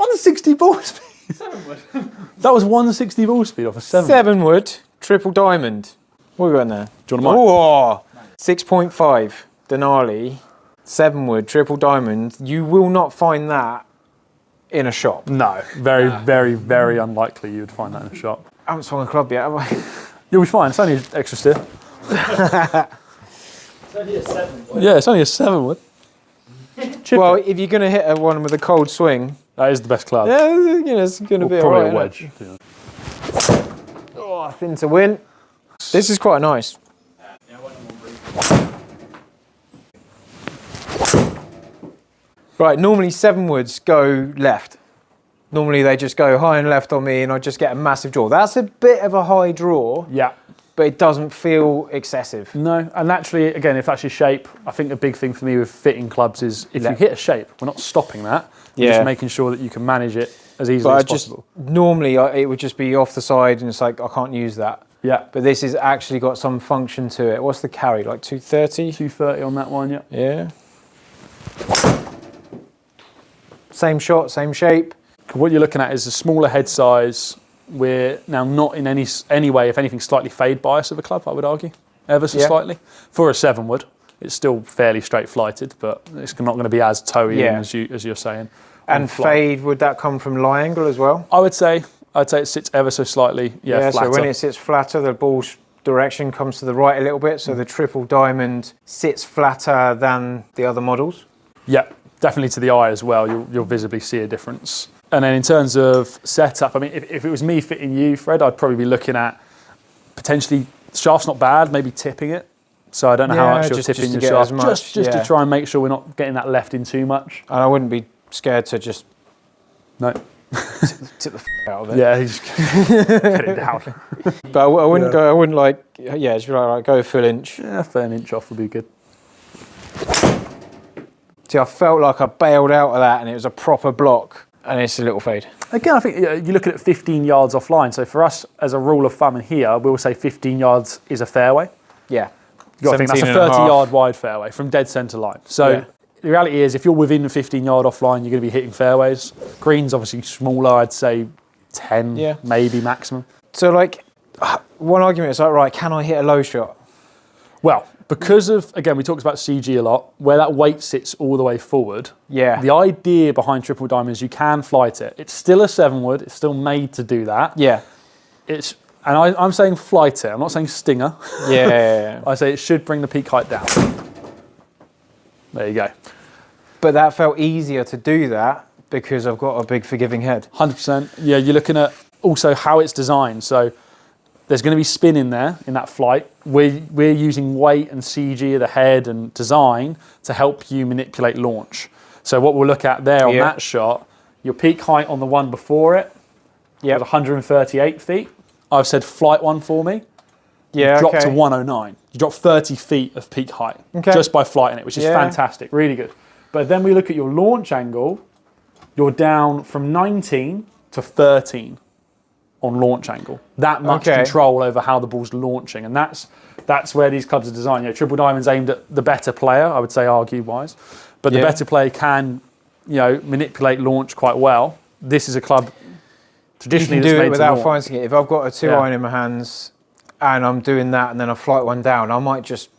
160 ball speed. 7 wood. That was 160 ball speed off a 7. 7 wood, triple diamond. What have we got in there? Do you want to mark? 6.5 Denali, 7 wood, triple diamond. You will not find that in a shop. No, very, very unlikely you would find that in a shop. I haven't swung a club yet, have I? You'll be fine. It's only an extra stiff. It's only a 7 wood. Yeah, it's only a 7 wood. Well, if you're going to hit a one with a cold swing, That is the best club. yeah, you know, it's going to be Probably alright. a wedge. Oh, thin to win. This is quite nice. Yeah, I went on one brief. Right, normally 7 woods go left. Normally they just go high and left on me and I just get a massive draw. That's a bit of a high draw, Yeah. but it doesn't feel excessive. No, and naturally, again, if that's your shape, I think the big thing for me with fitting clubs is if you hit a shape, we're not stopping that. We're just making sure that you can manage it as easily as possible. Normally it would just be off the side and it's like, I can't use that. Yeah. But this has actually got some function to it. What's the carry, like 230? 230 on that one, yeah. Yeah. Same shot, same shape. What you're looking at is a smaller head size. We're now not in any way, if anything, slightly fade bias of a club, I would argue, ever so slightly. For a 7 wood, it's still fairly straight flighted, but it's not going to be as toey in as you're saying. And fade, would that come from lie angle as well? I'd say it sits ever so slightly, flatter. So when it sits flatter, the ball's direction comes to the right a little bit, so the triple diamond sits flatter than the other models. Yeah, definitely to the eye as well, you'll visibly see a difference. And then in terms of setup, I mean, if it was me fitting you, Fred, I'd probably be looking at potentially, shaft's not bad, maybe tipping it. So I don't know how much you're tipping your shaft, just to try and make sure we're not getting that left in too much. And I wouldn't be scared to just No. tip the out of it. Yeah, he's get it down. But I wouldn't go, I wouldn't like, just be like, right, go a full inch. Yeah, fair an inch off would be good. See, I felt like I bailed out of that and it was a proper block and it's a little fade. Again, I think you look at it 15 yards offline. So for us, as a rule of thumb in here, we'll say 15 yards is a fairway. Yeah. You've got to think that's a 30-yard wide fairway from dead centre line. So the reality is, if you're within 15 yard offline, you're going to be hitting fairways. Green's obviously smaller, I'd say 10, maybe maximum. So like, one argument is like, right, can I hit a low shot? Well, because of, again, we talked about CG a lot, where that weight sits all the way forward. Yeah. The idea behind triple diamond is you can flight it. It's still a 7 wood. It's still made to do that. Yeah. And I'm saying flight it. I'm not saying stinger. Yeah. I say it should bring the peak height down. There you go. But that felt easier to do that because I've got a big forgiving head. 100%. Yeah, you're looking at also how it's designed. So there's going to be spin in there in that flight. We're using weight and CG of the head and design to help you manipulate launch. So what we'll look at there on that shot, your peak height on the one before it was 138 feet. I've said flight one for me. Yeah, Drop to 109. You drop 30 feet of peak height just by flighting it, which is fantastic, really good. But then we look at your launch angle, you're down from 19 to 13 on launch angle. That much control over how the ball's launching. And that's where these clubs are designed. You know, triple diamond's aimed at the better player, I would say, argue-wise. But the better player can, manipulate launch quite well. This is a club traditionally you can do it without launch. finding it. If I've got a 2-iron in my hands and I'm doing that and then I flight one down, I might just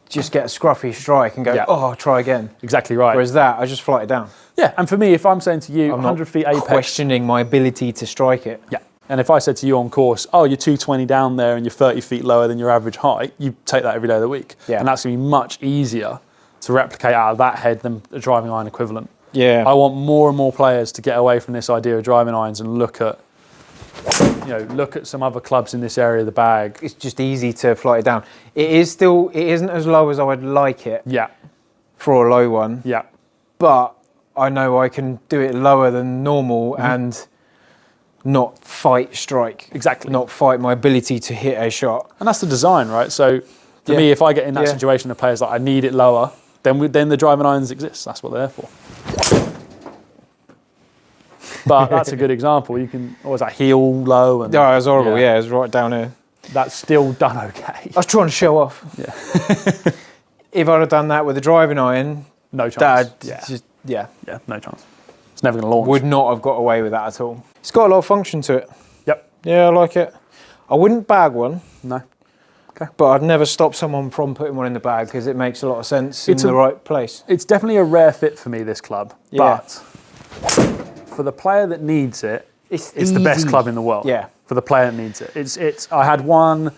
get a scruffy strike and go, I'll try again. Exactly right. Whereas that, I just flight it down. Yeah, and for me, if I'm saying to you, I'm 100 feet apex, questioning my ability to strike it. Yeah. And if I said to you on course, you're 220 down there and you're 30 feet lower than your average height, you take that every day of the week. Yeah. And that's going to be much easier to replicate out of that head than a driving iron equivalent. Yeah. I want more and more players to get away from this idea of driving irons and look at some other clubs in this area of the bag. It's just easy to flight it down. It isn't as low as I would like it. Yeah. For a low one. Yeah. But I know I can do it lower than normal and not fight strike. Exactly. Not fight my ability to hit a shot. And that's the design, right? So for me, if I get in that situation of players like I need it lower, then the driving irons exist. That's what they're there for. But that's a good example. You can always heel low. And, it was horrible. Yeah, it was right down here. That's still done okay. I was trying to show off. Yeah. If I'd have done that with a driving iron, no chance. no chance. It's never going to launch. Would not have got away with that at all. It's got a lot of function to it. Yep. Yeah, I like it. I wouldn't bag one. No. Okay. But I'd never stop someone from putting one in the bag because it makes a lot of sense in the right place. It's definitely a rare fit for me, this club. Yeah. But for the player that needs it, it's the best club in the world. Yeah. For the player that needs it. I had one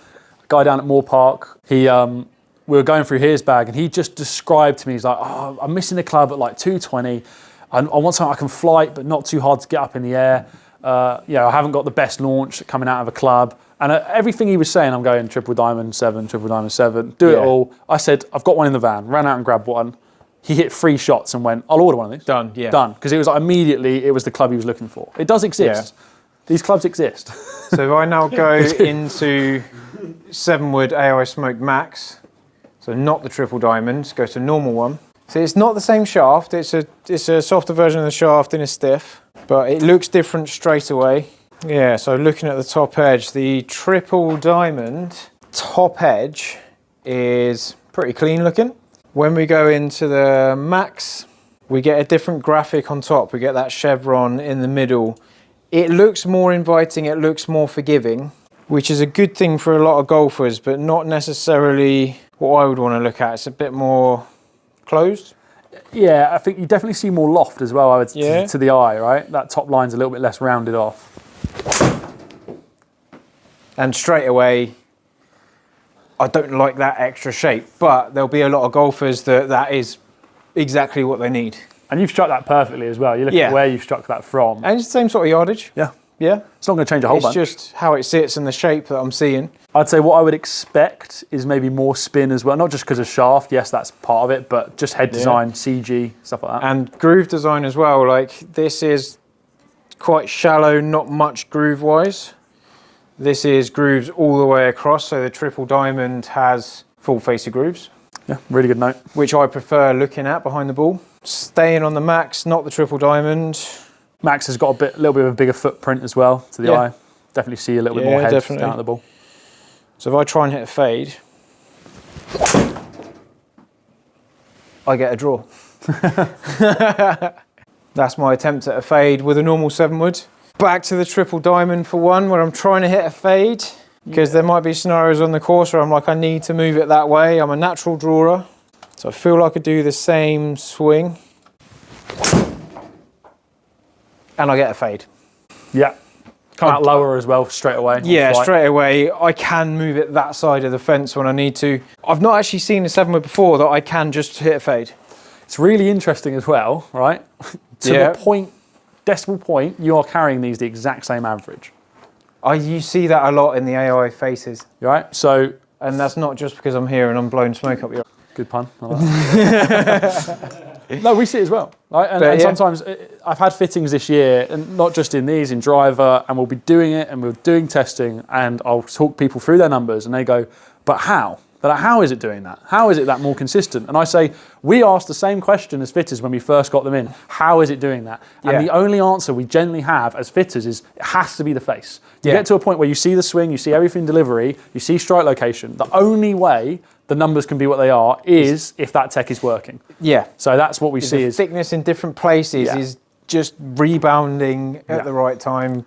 guy down at Moore Park. We were going through his bag and he just described to me, he's like, oh, I'm missing the club at like 220. I want something I can flight, but not too hard to get up in the air. I haven't got the best launch coming out of a club. And everything he was saying, I'm going triple diamond 7, do it all. I said, I've got one in the van, ran out and grabbed one. He hit 3 shots and went, I'll order one of these. Done, yeah. Done. Because it was like immediately, it was the club he was looking for. It does exist. Yeah. These clubs exist. So if I now go into 7-wood AI Smoke Max, so not the triple diamond, go to normal one. So it's not the same shaft, it's a softer version of the shaft in a stiff, but it looks different straight away. Yeah, so looking at the top edge, the triple diamond top edge is pretty clean looking. When we go into the Max, we get a different graphic on top. We get that chevron in the middle. It looks more inviting, it looks more forgiving, which is a good thing for a lot of golfers, but not necessarily what I would want to look at. It's a bit more closed. Yeah, I think you definitely see more loft as well to the eye, right? That top line's a little bit less rounded off. And straight away, I don't like that extra shape, but there'll be a lot of golfers that is exactly what they need. And you've struck that perfectly as well. You look at where you've struck that from. And it's the same sort of yardage. Yeah. Yeah. It's not going to change a whole bunch. It's just how it sits and the shape that I'm seeing. I'd say what I would expect is maybe more spin as well. Not just because of shaft, yes, that's part of it, but just head design, CG, stuff like that. And groove design as well. Like this is quite shallow, not much groove-wise. This is grooves all the way across, so the triple diamond has full face of grooves. Yeah, really good note. Which I prefer looking at behind the ball. Staying on the Max, not the triple diamond. Max has got a little bit of a bigger footprint as well to the eye. Definitely see a little bit more head down at the ball. So if I try and hit a fade, I get a draw. That's my attempt at a fade with a normal 7-wood. Back to the triple diamond for one, where I'm trying to hit a fade, because there might be scenarios on the course where I'm like, I need to move it that way. I'm a natural drawer, so I feel like I could do the same swing. And I get a fade. Yeah. Come out lower as well, straight away. Yeah, straight away. I can move it that side of the fence when I need to. I've not actually seen a 7-wood before that I can just hit a fade. It's really interesting as well, right? To the decimal point, you are carrying these the exact same average. You see that a lot in the AI faces. Right? So, and that's not just because I'm here and I'm blowing smoke up your... Good pun. I like that. No, we see it as well. Right? And sometimes I've had fittings this year, and not just in these, in driver, and we'll be doing it and we're doing testing, and I'll talk people through their numbers and they go, but how? They're like, how is it doing that? How is it that more consistent? And I say, we asked the same question as fitters when we first got them in. How is it doing that? And the only answer we generally have as fitters is, it has to be the face. You get to a point where you see the swing, you see everything delivery, you see strike location. The only way the numbers can be what they are is if that tech is working. Yeah. So that's what we see is thickness in different places is just rebounding at the right time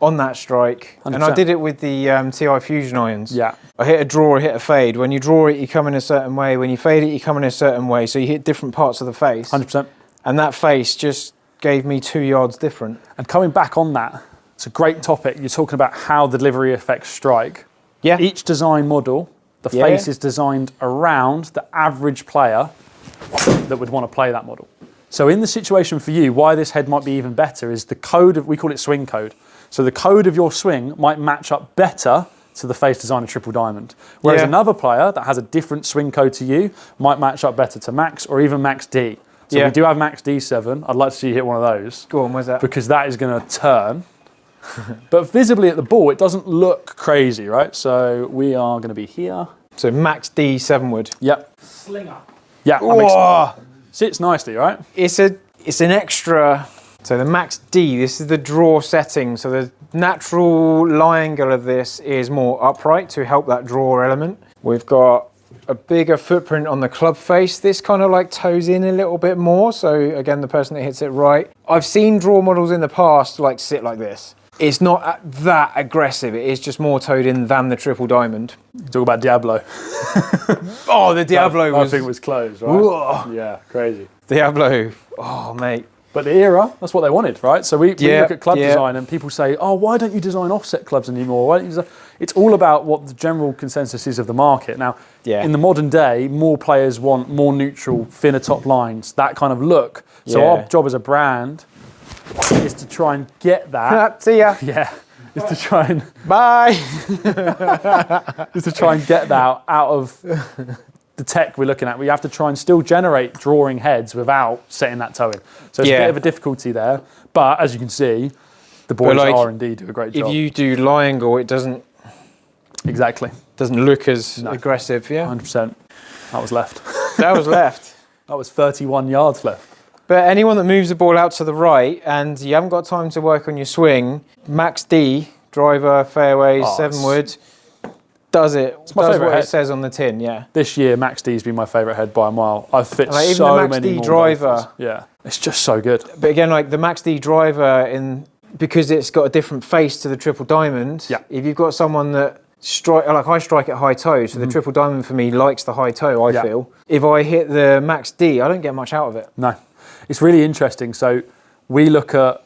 on that strike. 100%. And I did it with the TI Fusion irons. Yeah. I hit a draw, I hit a fade. When you draw it, you come in a certain way. When you fade it, you come in a certain way. So you hit different parts of the face. 100%. And that face just gave me 2 yards different. And coming back on that, it's a great topic. You're talking about how the delivery affects strike. Yeah. Each design model, the face is designed around the average player that would want to play that model. So in the situation for you, why this head might be even better is the code of, we call it swing code. So the code of your swing might match up better to the face design of triple diamond. Whereas another player that has a different swing code to you might match up better to Max or even Max D. So we do have Max D7. I'd like to see you hit one of those. Go on, where's that? Because that is going to turn. But visibly at the ball, it doesn't look crazy, right? So we are going to be here. So Max D 7-wood. Yep. Slinger. Yeah. Sits nicely, right? It's an extra. So the Max D, this is the draw setting. So the natural lie angle of this is more upright to help that draw element. We've got a bigger footprint on the club face. This kind of like toes in a little bit more. So again, the person that hits it right. I've seen draw models in the past like sit like this. It's not that aggressive. It is just more toed in than the triple diamond. You talk about Diablo. Oh, the Diablo I think it was closed, right? Whoa. Yeah, crazy. Diablo. Oh, mate. But the era, that's what they wanted, right? So we look at club yeah. design and people say, oh, why don't you design offset clubs anymore? Why don't you design? It's all about what the general consensus is of the market. Now, in the modern day, more players want more neutral, thinner top lines, that kind of look. So our job as a brand is to try and get that. See ya. Yeah. Is to try and Bye. is to try and get that out of the tech we're looking at. We have to try and still generate drawing heads without setting that toe in. So it's a bit of a difficulty there. But as you can see, the boys are indeed do a great job. If you do lie angle, it doesn't look as aggressive. Yeah, 100%. That was left. That was left. That was 31 yards left. But anyone that moves the ball out to the right and you haven't got time to work on your swing, Max D, driver, fairways, 7 wood, does it. It's my favourite what head. it says on the tin, yeah. This year, Max D's been my favourite head by a mile. I've fit like, so even the Max many D more driver. loafers. Yeah, it's just so good. But again, like the Max D driver, because it's got a different face to the triple diamond, if you've got someone that like I strike at high toe, so the triple diamond for me likes the high toe, I feel. If I hit the Max D, I don't get much out of it. No. It's really interesting. So we look at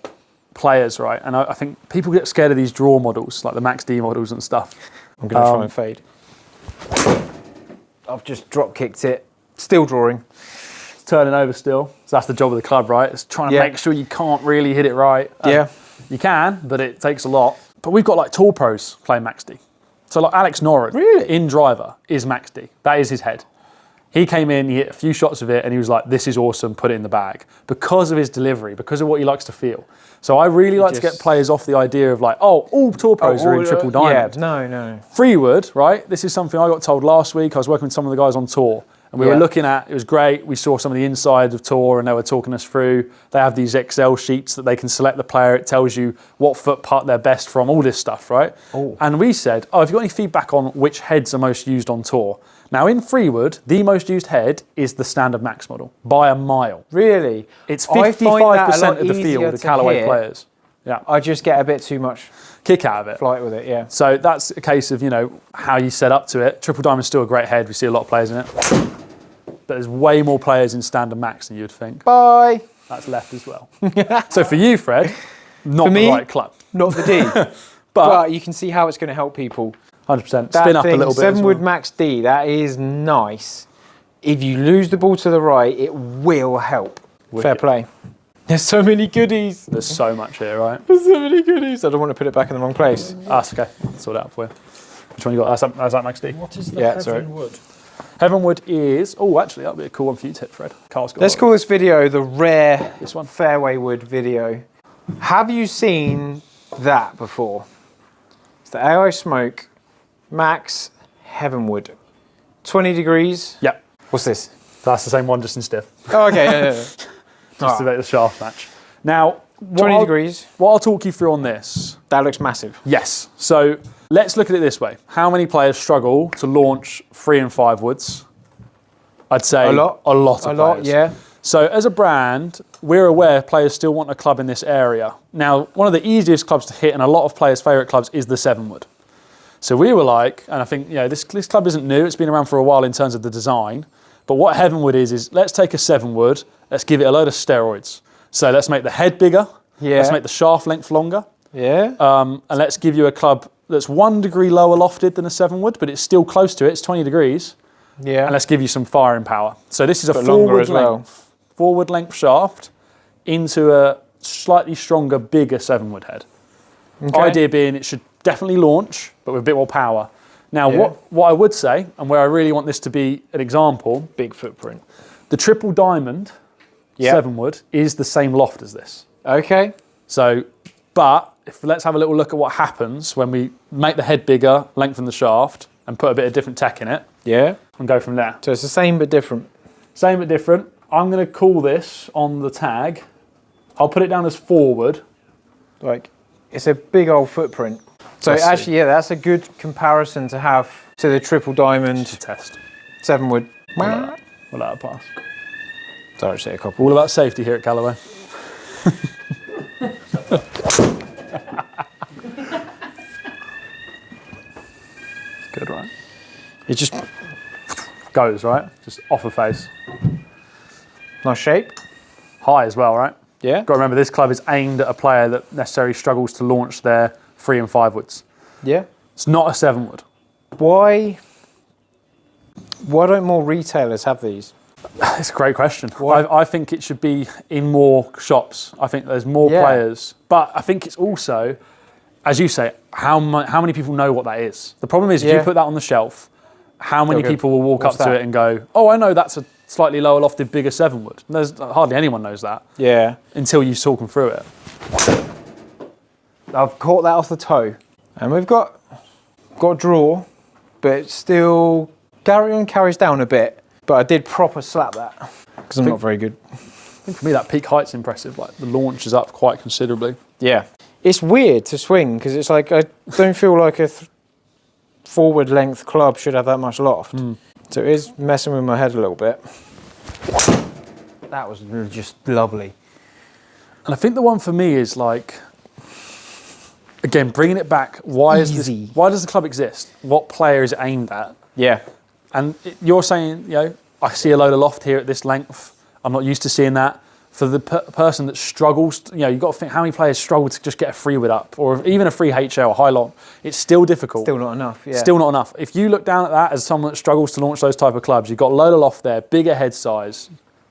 players, right? And I think people get scared of these draw models, like the Max D models and stuff. I'm going to try and fade. I've just drop kicked it. Still drawing. It's turning over still. So that's the job of the club, right? It's trying to make sure you can't really hit it right. You can, but it takes a lot. But we've got like tour pros playing Max D. So like Alex Noren in driver is Max D. That is his head. He came in, he hit a few shots of it, and he was like, this is awesome, put it in the bag. Because of his delivery, because of what he likes to feel. So I really like to get players off the idea of like, oh, all tour pros are in triple diamond. Yeah, no. Freewood, right? This is something I got told last week. I was working with some of the guys on tour, and we were looking at, it was great. We saw some of the inside of tour, and they were talking us through. They have these Excel sheets that they can select the player. It tells you what foot part they're best from, all this stuff, right? Oh. And we said, oh, have you got any feedback on which heads are most used on tour? Now in Freewood, the most used head is the standard max model by a mile. Really? It's 55% of the field of Callaway players. Yeah. I just get a bit too much kick out of it. Flight with it, yeah. So that's a case of, how you set up to it. Triple diamond's still a great head. We see a lot of players in it. But there's way more players in standard max than you'd think. Bye. That's left as well. So for you, Fred, not the right club. Not the D. but you can see how it's going to help people. 100%. Spin up a little bit. 7 wood Max D, that is nice. If you lose the ball to the right, it will help. Wicked. Fair play. There's so many goodies. There's so much here, right? There's so many goodies. I don't want to put it back in the wrong place. That's okay. I'll sort it out for you. Which one you got? That's that Max D. What is the Heavenwood? Heavenwood is... Oh, actually, that'll be a cool one for you to hit, Fred. Carl's got Let's call this video the rare this one. fairway wood video. Have you seen that before? It's the AI Smoke Max Heavenwood. 20 degrees. Yep. What's this? That's the same one, just in stiff. Oh, okay. Yeah. Just to make the shaft match. Now, 20 degrees. What I'll talk you through on this. That looks massive. Yes. So let's look at it this way. How many players struggle to launch 3 and 5 woods? I'd say a lot. A lot of players. Yeah. So as a brand, we're aware players still want a club in this area. Now, one of the easiest clubs to hit and a lot of players' favourite clubs is the 7 wood. So we were like, and I think this club isn't new, it's been around for a while in terms of the design, but what Heavenwood is let's take a 7 wood, let's give it a load of steroids. So let's make the head bigger, let's make the shaft length longer, and let's give you a club that's 1 degree lower lofted than a 7 wood, but it's still close to it, it's 20 degrees, and let's give you some firing power. So this is a forward length shaft into a slightly stronger, bigger 7 wood head. Okay. Idea being it should definitely launch, but with a bit more power. Now, what I would say, and where I really want this to be an example, big footprint. The triple diamond 7 wood is the same loft as this. Okay. So, but let's have a little look at what happens when we make the head bigger, lengthen the shaft, and put a bit of different tech in it. Yeah. And go from there. So it's the same but different. Same but different. I'm going to call this on the tag. I'll put it down as forward. Like, it's a big old footprint. So actually, that's a good comparison to have to the triple diamond test. 7 wood. We'll let it pass. Sorry, say a couple. All about safety here at Callaway. Good, right? It just Goes, right? Just off the face. nice shape. High as well, right? Yeah. Got to remember, this club is aimed at a player that necessarily struggles to launch their 3 and 5 woods. Yeah. It's not a 7 wood. Why don't more retailers have these? It's a great question. Why? I think it should be in more shops. I think there's more players. But I think it's also, as you say, how many people know what that is? The problem is, if you put that on the shelf, how many people will walk up to it and go, oh, I know that's a slightly lower lofted, bigger 7 wood. There's hardly anyone knows that. Yeah. Until you talk them through it. I've caught that off the toe. And we've got a draw, but it's still carries down a bit. But I did proper slap that because I'm not very good. I think for me that peak height's impressive. Like the launch is up quite considerably. Yeah. It's weird to swing because it's like I don't feel like a forward length club should have that much loft. So it is messing with my head a little bit. That was just lovely. And I think the one for me is like, again, bringing it back. Why does the club exist? What player is it aimed at? Yeah. And you're saying, you know, I see a load of loft here at this length. I'm not used to seeing that. For the person that struggles, you know, you've got to think how many players struggle to just get a free wood up, or even a free HL, a high long. It's still difficult. Still not enough, yeah. Still not enough. If you look down at that as someone that struggles to launch those type of clubs, you've got a load of loft there, bigger head size.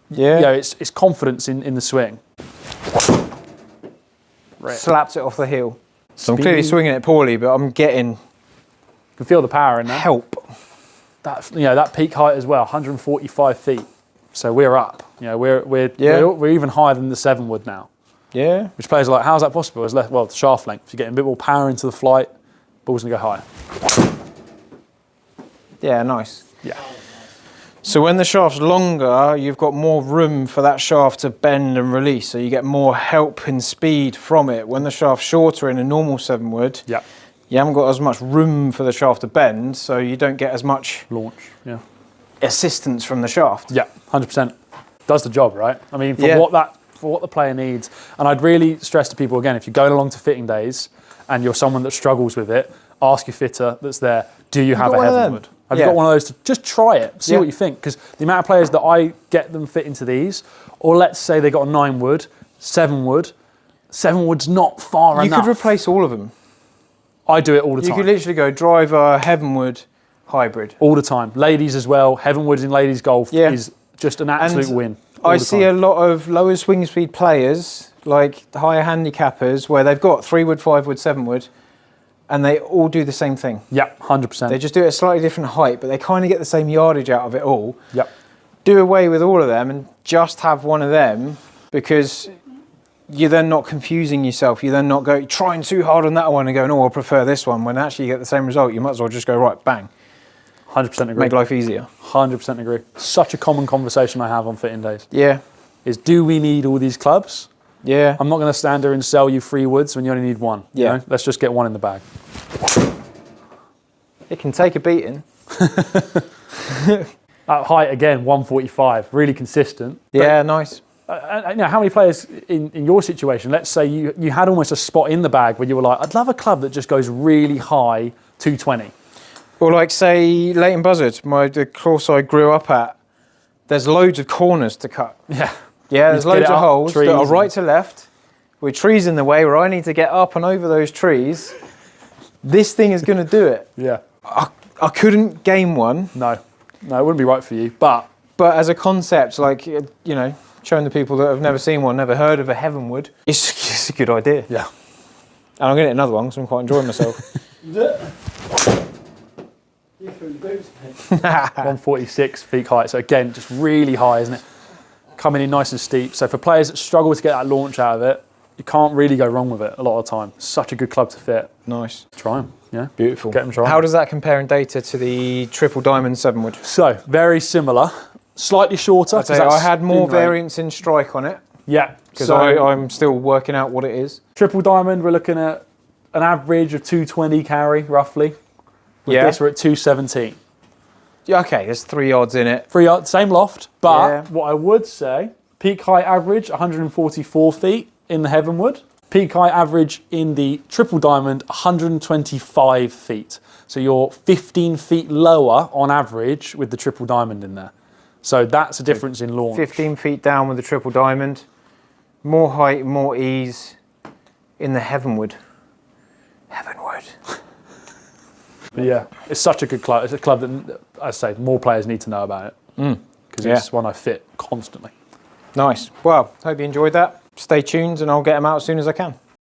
Yeah. You know, it's confidence in the swing. Slapped it off the heel. So I'm clearly swinging it poorly, but I'm getting... You can feel the power in that. Help. That, you know, that peak height as well, 145 feet. So we're up. You know, we're even higher than the 7 wood now. Yeah. Which players are like, how's that possible? It's less, well, the shaft length. You're getting a bit more power into the flight. Ball's gonna go higher. Yeah, nice. Yeah. So when the shaft's longer, you've got more room for that shaft to bend and release. So you get more help and speed from it. When the shaft's shorter in a normal 7 wood, yeah, you haven't got as much room for the shaft to bend, so you don't get as much launch. Yeah. Assistance from the shaft. Yeah, 100%. Does the job, right? I mean, for what the player needs. And I'd really stress to people again, if you're going along to fitting days and you're someone that struggles with it, ask your fitter that's there, do you have a heavenwood? Have you got one of those to just try it, see what you think? Because the amount of players that I get them fit into these, or let's say they got a 9 wood, 7 wood, 7 wood's not far enough. You could replace all of them. I do it all the time. You could literally go driver, heavenwood, hybrid. All the time. Ladies as well. Heavenwood in ladies golf is just an absolute win. I see a lot of lower swing speed players, like the higher handicappers, where they've got 3 wood, 5 wood, 7 wood, and they all do the same thing. Yep, 100%. They just do it at a slightly different height, but they kind of get the same yardage out of it all. Yep. Do away with all of them and just have one of them, because you're then not confusing yourself. You're then not trying too hard on that one and going, oh, I prefer this one. When actually you get the same result, you might as well just go, right, bang. 100% agree. Make life easier. 100% agree. Such a common conversation I have on fitting days. Yeah. Is, do we need all these clubs? Yeah. I'm not going to stand there and sell you 3 woods when you only need 1. Yeah. You know? Let's just get 1 in the bag. It can take a beating. At height, again, 145. Really consistent. Yeah, nice. You know, how many players in your situation, let's say you had almost a spot in the bag where you were like, I'd love a club that just goes really high, 220. Or like, say, Leighton Buzzard, the course I grew up at, there's loads of corners to cut. Yeah. Yeah, there's loads of holes that are right to left, with trees in the way where I need to get up and over those trees. This thing is going to do it. Yeah. I couldn't game one. No, it wouldn't be right for you, but as a concept, like, you know, showing the people that have never seen one, never heard of a heavenwood, it's a good idea. Yeah. And I'm going to get another one because I'm quite enjoying myself. 146 peak height. So again, just really high, isn't it? Coming in nice and steep. So for players that struggle to get that launch out of it, you can't really go wrong with it a lot of the time. Such a good club to fit. Nice. Try them. Yeah. Beautiful. Get them trying. How does that compare in data to the triple diamond 7 wood? So very similar. Slightly shorter. I'd say I had more variance in strike on it. Yeah. Because I'm still working out what it is. Triple diamond, we're looking at an average of 220 carry, roughly. With this, we're at 217. Yeah, okay, there's 3 odds in it. 3 yards, same loft, but Yeah. what I would say, peak height average 144 feet in the Heavenwood. Peak height average in the triple diamond 125 feet. So you're 15 feet lower on average with the triple diamond in there. So that's a difference in launch. 15 feet down with the triple diamond. More height, more ease in the Heavenwood. Heavenwood. But yeah, it's such a good club. It's a club that, I say, more players need to know about it. Because it's one I fit constantly. Nice. Well, hope you enjoyed that. Stay tuned and I'll get them out as soon as I can.